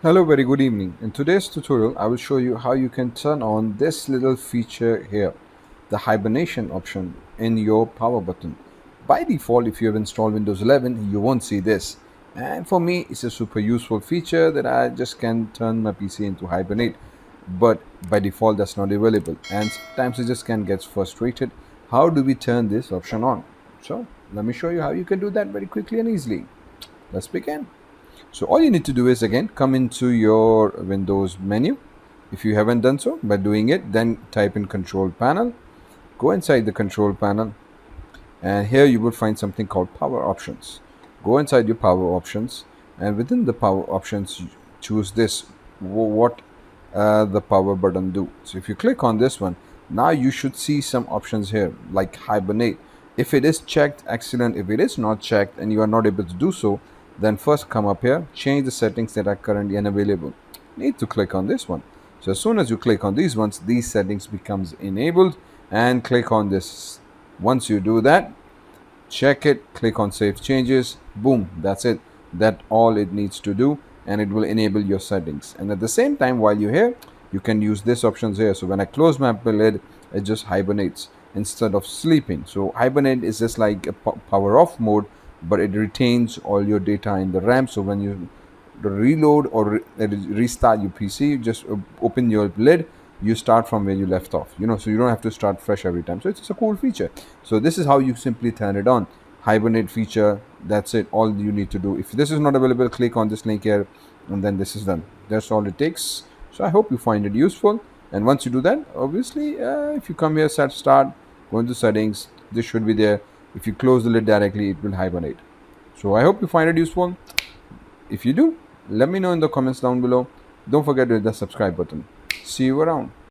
Hello, very good evening. In today's tutorial, I will show you how you can turn on this little feature here, the hibernation option in your power button. By default, if you have installed Windows 11, you won't see this. And for me, it's a super useful feature that I just can turn my PC into hibernate. But by default, that's not available. And sometimes it just can get frustrated. How do we turn this option on? So let me show you how you can do that very quickly and easily. Let's begin. So all you need to do is again come into your Windows menu. If you haven't done so, by doing it, then type in control panel, go inside the control panel, and here you will find something called power options. Go inside your power options, and within the power options choose this, what the power button do. So if you click on this one, now you should see some options here like hibernate. If it is checked, excellent. If it is not checked and you are not able to do so, then first come up here, change the settings that are currently unavailable. Need to click on this one. So as soon as you click on these ones, these settings becomes enabled, and click on this. Once you do that, check it, click on save changes, boom, that's it. That all it needs to do, and it will enable your settings. And at the same time, while you're here, you can use this options here. So when I close my lid, it just hibernates instead of sleeping. So hibernate is just like a power off mode, but it retains all your data in the RAM. So when you reload or restart your PC, you just open your lid, you start from where you left off, so you don't have to start fresh every time. So it's a cool feature. So this is how you simply turn it on, hibernate feature. That's it, all you need to do. If this is not available, click on this link here, and then this is done. That's all it takes. So I hope you find it useful, and once you do that, obviously, if you come here, start, go into settings, this should be there. If you close the lid directly, it will hibernate. So I hope you find it useful. If you do, let me know in the comments down below. Don't forget to hit the subscribe button. See you around.